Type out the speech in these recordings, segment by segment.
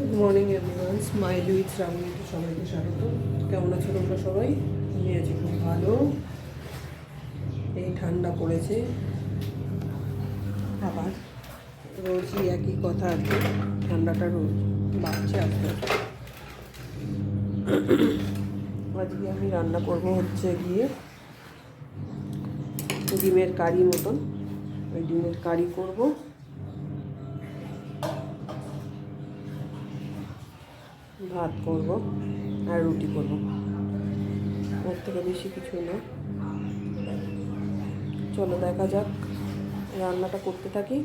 Good morning everyone, smile with শ্রাবণীতে সবাইকে স্বাগত। কেমন আছো তোমরা সবাই? আমি আছি খুব ভালো। এই ঠান্ডা পড়েছে, আবার রোজই একই কথা আর কি, ঠান্ডাটা রোজ বাড়ছে আস্তে আস্তে। আজকে আমি রান্না করব হচ্ছে গিয়ে ডিমের কারি মতন। ওই ডিমের কারি করব, ভাত করব আর রুটি করব, ওর থেকে বেশি কিছু না। চলো দেখা যাক, রান্নাটা করতে থাকি,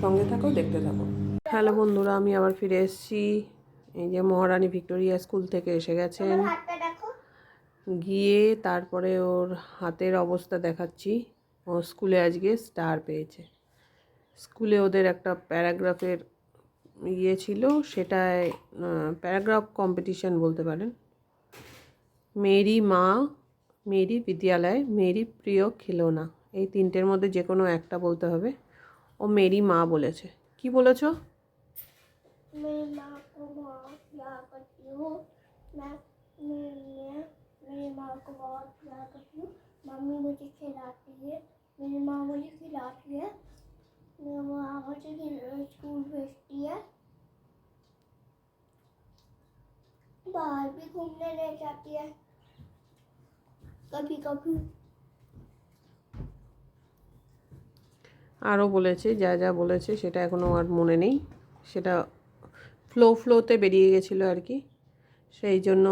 সঙ্গে থাকো, দেখতে থাকো। হ্যালো বন্ধুরা, আমি আবার ফিরে এসেছি। এই যে মহারানী ভিক্টোরিয়া স্কুল থেকে এসে গেছেন, গিয়ে তারপরে ওর হাতের অবস্থা দেখাচ্ছি। ও স্কুলে আজকে স্টার পেয়েছে। স্কুলে ওদের একটা প্যারাগ্রাফের ইয়ে ছিল, সেটায় প্যারাগ্রাফ কম্পিটিশন বলতে পারেন। মেরি মা, মেরি বিদ্যালয়, মেরি প্রিয় খিলৌনা, এই তিনটের মধ্যে যে কোনো একটা বলতে হবে। ও মেরি মা বলেছে। কি বলেছো? मेरी माँ को बहुत प्यार करती हूँ। मैं मेरी माँ को बहुत प्यार करती हूँ। मम्मी मुझे खिलाती है, मेरी माँ मुझे खिलाती है, मेरी माँ मुझे स्कूल भेजती है, बाहर भी घूमने ले जाती है कभी कभी। আরও বলেছে, যা যা বলেছে সেটা এখনও আর মনে নেই, সেটা ফ্লোতে বেরিয়ে গেছিলো আর কি, সেই জন্য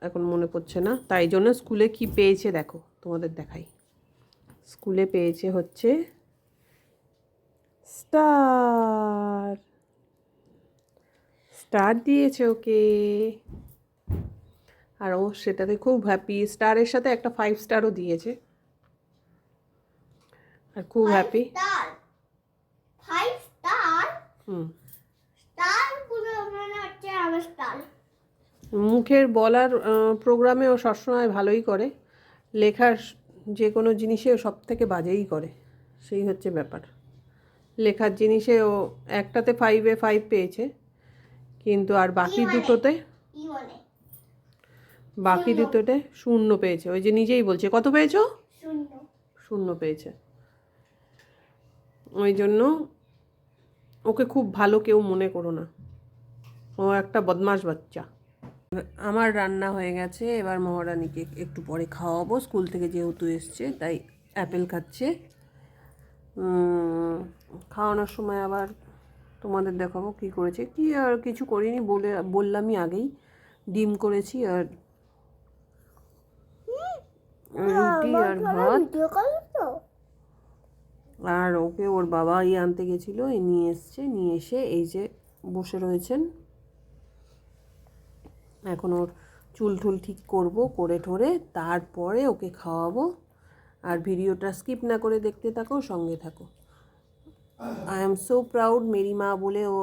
এখন মনে পড়ছে না। তাই জন্য স্কুলে কি পেয়েছে দেখো, তোমাদের দেখাই। স্কুলে পেয়েছে হচ্ছে স্টার। স্টার দিয়েছে ওকে, আর ও সেটাতে খুব হ্যাপি। স্টারের সাথে একটা 5 স্টারও দিয়েছে, আর খুব হ্যাপি। 5 স্টার? হুম, স্টার পুরো মানে হচ্ছে আমার স্টার। মুখের বলার প্রোগ্রামে ও সবসময় ভালোই করে, লেখার যে কোনো জিনিসে ও সব থেকে বাজেই করে, সেই হচ্ছে ব্যাপার। লেখার জিনিসে ও একটাতে 5-এ 5 পেয়েছে, কিন্তু আর বাকি দুটোতে শূন্য পেয়েছে। ওই যে নিজেই বলছে, কত পেয়েছো? শূন্য পেয়েছে। ওই জন্য ওকে খুব ভালো কেউ মনে করো না, ও একটা বদমাশ বাচ্চা। আমার রান্না হয়ে গেছে, এবার মহারানীকে একটু পরে খাওয়াবো। স্কুল থেকে যেহেতু এসছে তাই অ্যাপেল খাচ্ছে। খাওয়ানোর সময় আবার তোমাদের দেখাবো কি করেছে। কি আর কিছু করিনি, বললামই আগেই, ডিম করেছি আর রুটি আর ভাত। আর ওকে ওর বাবা আনতে গেছিলো, নিয়ে এসছে, নিয়ে এসে এই যে বসে রয়েছেন। এখন ওর চুল টুল ঠিক করবো, করে ঠোরে তারপরে ওকে খাওয়াবো। আর ভিডিওটা স্কিপ না করে দেখতে থাকো, সঙ্গে থাকো। আই এম সো প্রাউড, মেরি মা বলে ও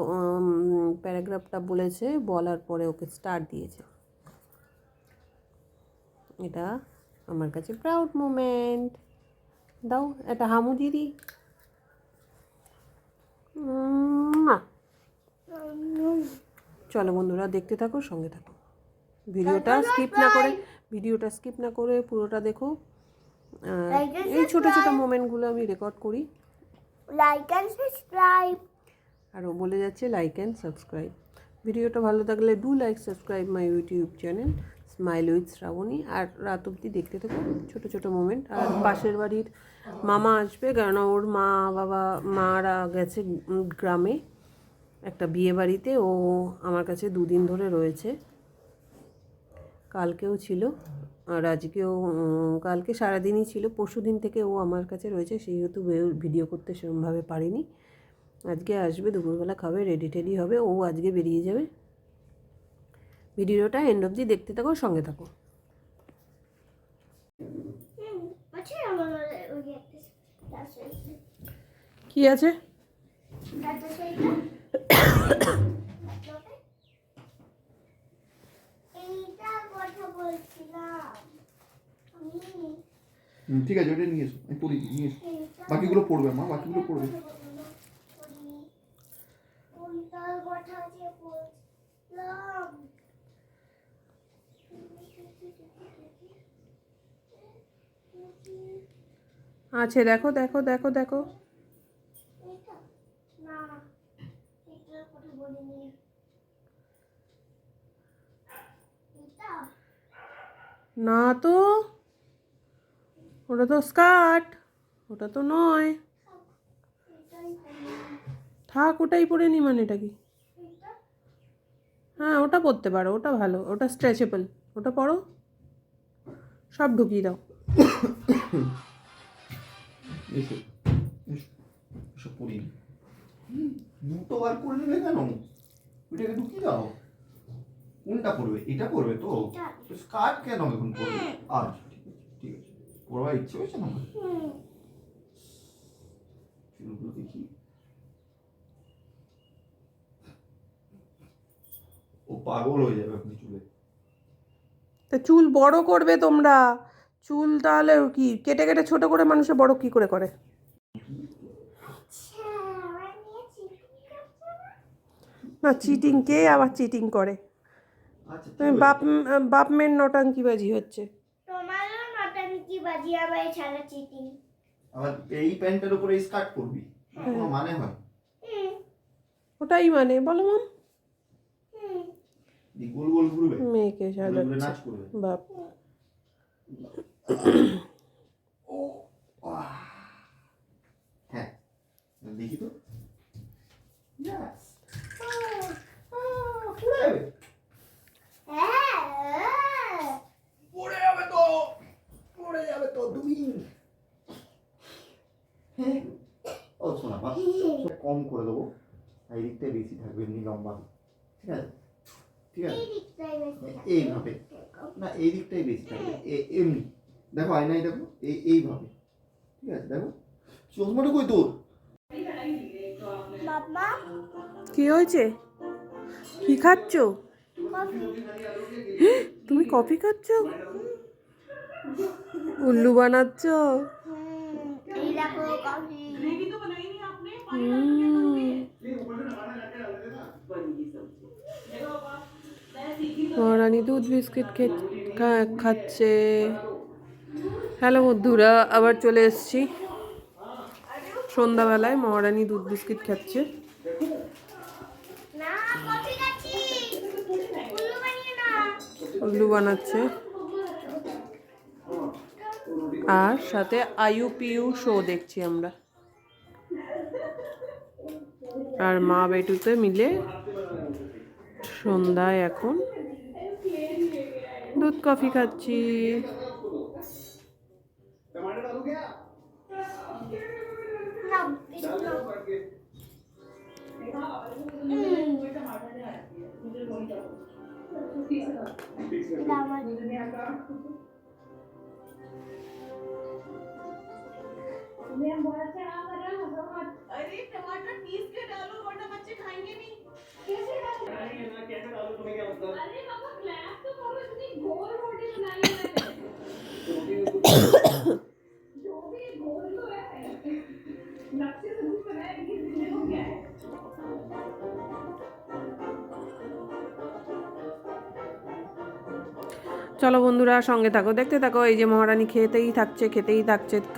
প্যারাগ্রাফটা বলেছে, বলার পরে ওকে স্টার দিয়েছে। এটা আমার কাছে প্রাউড মোমেন্ট। দাও একটা হামু দিদি। চলো বন্ধুরা, দেখতে থাকো, সঙ্গে থাকো। ভিডিওটা স্কিপ না করে পুরোটা দেখো। এই ছোট ছোট মোমেন্টগুলো আমি রেকর্ড করি। Like and subscribe. আরও বলে যাচ্ছে লাইক অ্যান্ড সাবস্ক্রাইব। ভিডিওটা ভালো থাকলে do like subscribe my YouTube channel smile with Shraboni. আর রাত অবধি দেখতে থাকো ছোটো ছোটো মোমেন্ট। আর পাশের বাড়ির মামা আসবে, কারণ ওর মারা গেছে গ্রামে একটা বিয়ে বাড়িতে। ও আমার কাছে 2 দিন ধরে রয়েছে, কালকেও ছিল আর আজকেও। কালকে সারাদিনই ছিল, পরশু দিন থেকে ও আমার কাছে রয়েছে, সেহেতু ভিডিও করতে সেরকমভাবে পারিনি। আজকে আসবে, দুপুরবেলা খাবে, রেডি টেডি হবে, ও আজকে বেরিয়ে যাবে। ভিডিওটা এন্ড অবধি দেখতে থাকো, সঙ্গে থাকো। কি আছে? ঠিক আছে, ওটা নিয়ে এসো, আমি পড়ি, নিয়ে এসো। বাকিগুলো পড়বে মা, বাকিগুলো পড়বে। কথা যে বললাম আছে, দেখো দেখো দেখো দেখো। এটা না, এটার কথা বলিনি। এটা না তো, ওটা তো স্কার্ট, ওটা তো নয়। এটাই বলিনি। থাক, ওটাই পরে নি মানে এটা কি? এটা হ্যাঁ, ওটা পরতে পারো, ওটা ভালো, ওটা স্ট্রেচেবল, ওটা পরো, সব ঢুকিয়ে দাও। এসো এসো এসো পড়ি। দুটো বার করে নেবে কেন? ওইটাকে ঢুকিয়ে দাও। কোনটা পড়বে? এটা পড়বে তো? স্কার্ট কেন এখন পড়বে? আচ্ছা ঠিক আছে ঠিক আছে, পড়বার ইচ্ছে হয়েছে না আমার? চুলগুলো দেখি। ও পাগল হয়ে যাবে আপনি চুলে। তা চুল বড় করবে তোমরা, চুল তাহলে কি কেটে কেটে ছোট করে মানুষে বড় কি করে করে? আচ্ছা, আমার নিয়ে চিটিং করছো না? না, চিটিং কে আবার চিটিং করে? আচ্ছা ঠিক তুমি বাপ মেয়ের নটাঙ্কিবাজি হচ্ছে। তোমারও নটাঙ্কি বাজি, আবার ছাড়া চিটিং। আবার এই প্যান্টের উপরে স্কার্ট পরবি, কোনো মানে হয়? ওটাই মানে, বলো মাম। দি গোল গোল ঘুরবে, মেয়েকে ঘুরে ঘুরে সাজাচ্ছে নাচ করবে। বাপ। ও আহ, হ্যাঁ দেখি তো। Yes. পড়ে যাবে, পড়ে যাবে তো, পড়ে যাবে তো তুমি। ও শোনা বাপ, কম করে দেবো, এই দিকটাই বেশি থাকবে, এমনি লম্বা, ঠিক আছে ঠিক আছে। এইভাবে না, এই দিকটাই বেশি থাকবে, এমনি দেখো আয়নায় দেখো, এইভাবে, ঠিক আছে দেখো। চশমাটা কই তোর? বাবা কি হয়েছে? কি খাচ্ছ? কফি। তুমি কফি খাচ্ছ? উল্লু বানাচ্ছ? এই দেখো কফি। মহারানী দুধ বিস্কিট খাচ্ছে। হ্যালো বন্ধুরা, আবার চলে এসেছি সন্ধ্যাবেলায়। মহারানী দুধ বিস্কিট খাচ্ছে। না, কফি খাচ্ছি। উল্লু বানিয়ে না। উল্লু বানাচ্ছে, আর সাথে আইউ পিউ শো দেখছি আমরা, আর মা বেটুতে মিলে সন্ধ্যায় এখন দুধ কফি খাচ্ছি। নাও, এটা নাও। এটা আমার। अरे टमाटर पीस के डालो वरना बच्चे खाएंगे नहीं। कैसे डालो तुम्हें क्या मतलब? अरे पापा क्लैप तो करो, इतनी गोल रोटी बनाई है मैंने। जो भी गोल तो है, नक्शे से भी बनाया, ये दिखने को क्या है? চলো বন্ধুরা, সঙ্গে থাকো, দেখতে থাকো। এই যে মহারানী খেতেই থাকছে,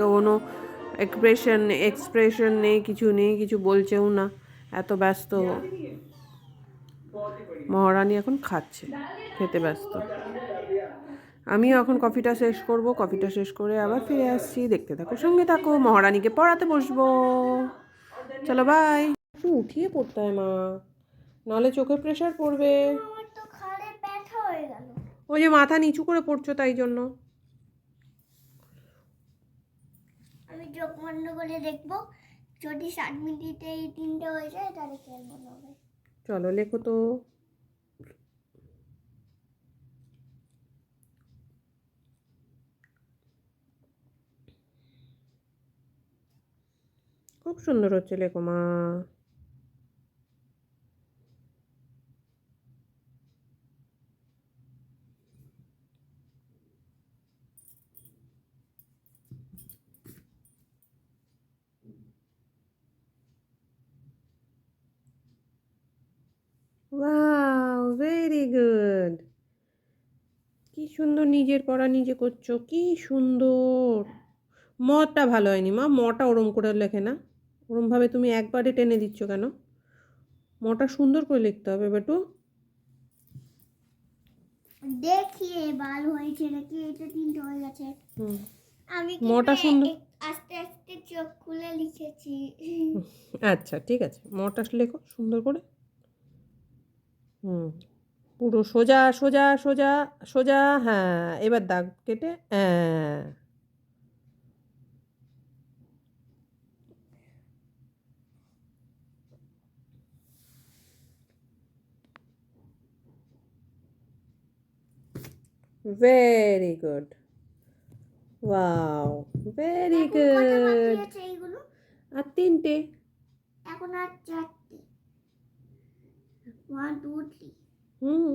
কোনো এক্সপ্রেশন নেই, কিছু নেই, কিছু বলছেও না, এত ব্যস্ত। মহারানী এখন খাচ্ছে, খেতে ব্যস্ত। আমিও এখন কফিটা শেষ করব, কফিটা শেষ করে আবার ফিরে আসছি, দেখতে থাকো, সঙ্গে থাকো। মহারানীকে পড়াতে বসবো। চলো বাই। একটু উঠিয়ে পড়তে হয় মা, নাহলে চোখে প্রেশার পড়বে। আমার তো ঘাড়ে ব্যথা হয়ে গেল। ওই যে মাথা নিচু করে পড়ছো তাই জন্য। আমি চোখ বন্ধ করে দেখবো, যদি 7 মিনিটে এই 3টে হয়ে যায় তাহলে কেমন হবে। চলো লেখো তো। খুব সুন্দর হচ্ছে, লেখো মা। সুন্দর নিজের পড়া নিজে করছো, কি সুন্দর। মটা ভালো হয়নি মা, মটা ওরম করে লেখে না, ওরমভাবে তুমি একবারে টেনে দিচ্ছ কেন? মটা সুন্দর করে লিখতে হবে বেটু। দেখি এবার হয়েছে নাকি, এটা 3টে হয়ে গেছে। হুম, আমি মটা সুন্দর। আস্তে আস্তে চোখ খুলে লিখেছি। আচ্ছা ঠিক আছে, মটা লেখো সুন্দর করে। হুম, পুরো সোজা সোজা সোজা সোজা, হ্যাঁ এবার দাগ কেটে, হ্যাঁ। ভেরি গুড, ওয়াও, ভেরি কটা বাকি গুড। আছে এইগুলো? আর 3টে। এখন আর 4টে। 1 2 3। হুম,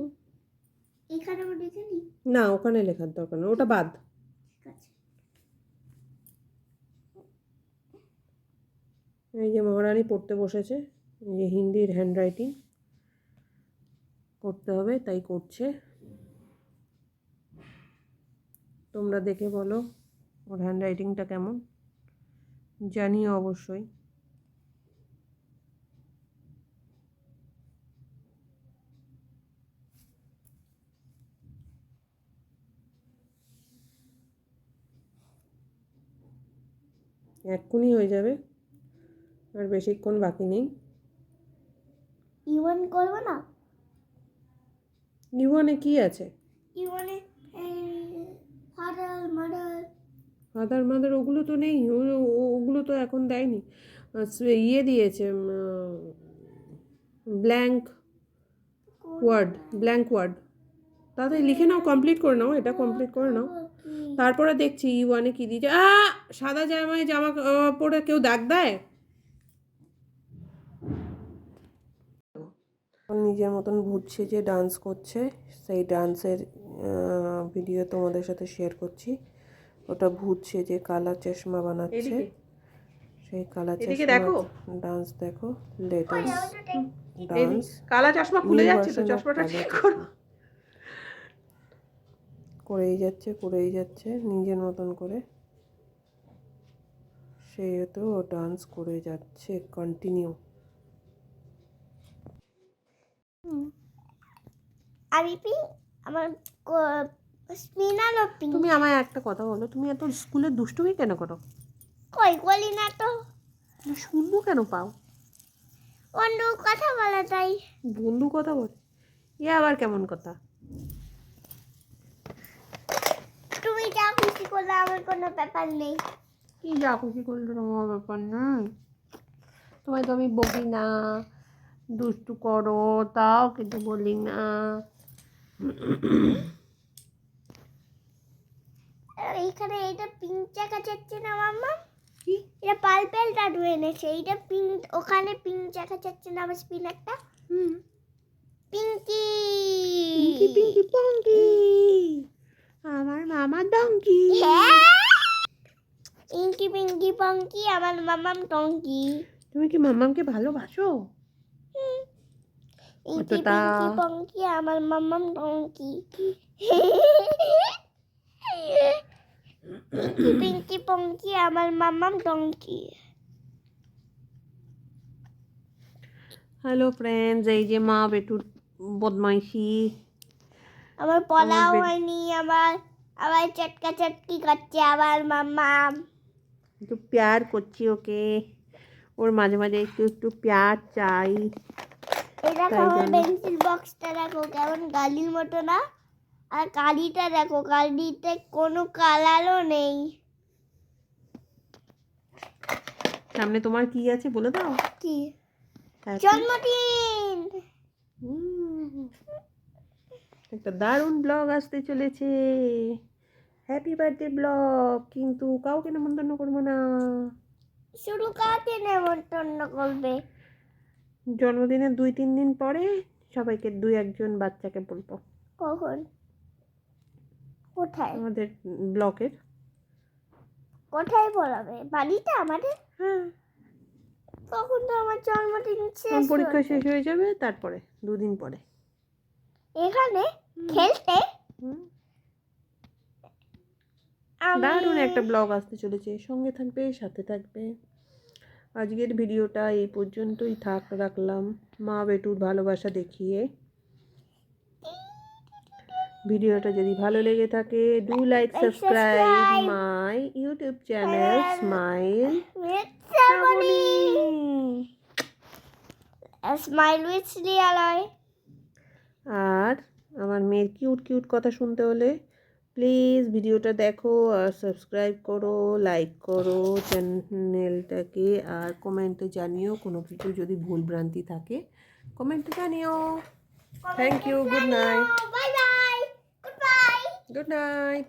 এখানে আমি লিখে নিই। না ওখানে লেখার দরকার না, ওটা বাদ। ঠিক আছে। এই যে মহারানী পড়তে বসেছে, এই যে হিন্দির হ্যান্ডরাইটিং করতে হবে তাই করছে। তোমরা দেখে বলো ওর হ্যান্ডরাইটিংটা কেমন, জানিও অবশ্যই। এক্ষুনি হয়ে যাবে, আর বেশিক্ষণ বাকি নেই। ইওয়ান করবো না? ইউনে কি আছে? ইওয়ানে ফাদার মাদার। ফাদার মাদার ওগুলো তো নেই, ওগুলো তো এখন দেয়নি। ইয়ে দিয়েছে, ব্ল্যাঙ্ক ওয়ার্ড, ব্ল্যাঙ্ক ওয়ার্ড। তাড়াতাড়ি লিখে নাও, কমপ্লিট করে নাও, এটা কমপ্লিট করে নাও, তারপরে দেখছি ইউয়ানে কি দিয়েছে। সাদা জামায় জামা পরে কেউ দাগ দেয়? নিজের মতন ভূত সেজে ডান্স করছে, সেই ডান্সের ভিডিও তোমাদের সাথে শেয়ার করছি। ওটা ভূত সেজে কালা চশমা বানাচ্ছে, সেই কালা চশমা ডান্স দেখো, লেটেস্ট ডান্স। কালা চশমা খুলে যাচ্ছে তো, চশমাটা ঠিক করো। করেই যাচ্ছে করেই যাচ্ছে নিজের মতন করে, সে তো ডান্স করে যাচ্ছে কন্টিনিউ। আমি আমার স্পিনার ও পিঙ্ক। তুমি আমায় একটা কথা বলো, তুমি এত স্কুলে দুষ্টুমি কেন করো? কই বলি না তো। তুমি শুনবো কেন পাও? অন্য কথা বলা তাই। বন্ধু কথা বলে, এ আবার কেমন কথা? তুমি যা খুশি করলে আমার কোনো ব্যাপার নেই। কি যা খুশি করলে তোমার ব্যাপার নয়? তোমায় তো আমি বলি না দুষ্টু করো, তাও কিন্তু বলি না। এইখানে এইটা পিঙ্ক চাকা চাচ্ছে না মাম্মা? কি এটা পার্পেল টাটু এনেছে, এইটা পিঙ্ক, ওখানে পিঙ্ক চাকা চাচ্ছে না আমার স্পিনারটা? পিঙ্কি পিঙ্কি পিঙ্কি পঙ্কি, আমার মামা ডঙ্কি। পিঙ্কি পিঙ্কি পঙ্কি আমার মামাম টঙ্কি। তুমি কি মামামকে ভালোবাসো? পিঙ্কি পিঙ্কি পঙ্কি আমার মামাম টঙ্কি। পিঙ্কি পিঙ্কি পঙ্কি আমার মামাম টঙ্কি। হ্যালো ফ্রেন্ডস, এই যে মা বেটুর বদমাইশি। আমার পলাও হয়নি, আবার আবার চটকা চটকি করছে আবার মাম্মাম। একটু প্যার করছি ওকে, ওর মাঝে মাঝে একটু একটু প্যার চাই। এটা আমার পেন্সিল বক্সটা দেখো কেমন গালির মতো না? আর কালিটা দেখো, কালিতে কোনো কালারও নেই। সামনে তোমার কি আছে বলে দাও? কি জন্মদিন? একটা দারুণ ব্লগ আসতে চলেছে, হ্যাপি বার্থডে ব্লগ, কিন্তু কাউকে নেমন্তন্ন করবো না। শুরু কাকে নেমন্তন্ন করবে? জন্মদিনের 2-3 দিন পরে সবাইকে 2-1 বাচ্চাকে বলবো। কখন? কোথায়? আমাদের ব্লকের। কোথায় বলাবে? বাড়িতে আমাদের? হ্যাঁ, তখন তো আমার জন্মদিন শেষ। পরীক্ষা শেষ হয়ে যাবে, তারপরে 2 দিন পরে। এখানে খেলতে? দারুণ একটা ব্লগ আসতে চলেছে, সঙ্গে থাকবে, সাথে থাকবে। আজকের ভিডিওটা এই পর্যন্তই রাখলাম, মা বেটুর ভালোবাসা দেখিয়ে। ভিডিওটা যদি ভালো লেগে থাকে, do like subscribe my YouTube channel smile Shraboni. Smile with Shreyaloy. আর আমার মেয়ের কিউট কিউট কথা শুনতে হলে প্লিজ ভিডিওটা দেখো আর সাবস্ক্রাইব করো, লাইক করো চ্যানেলটাকে, আর কমেন্টে জানিও কোনো কিছু যদি ভুল ভ্রান্তি থাকে, কমেন্টে জানিও। Thank you, good night. Bye bye, good bye. Good night.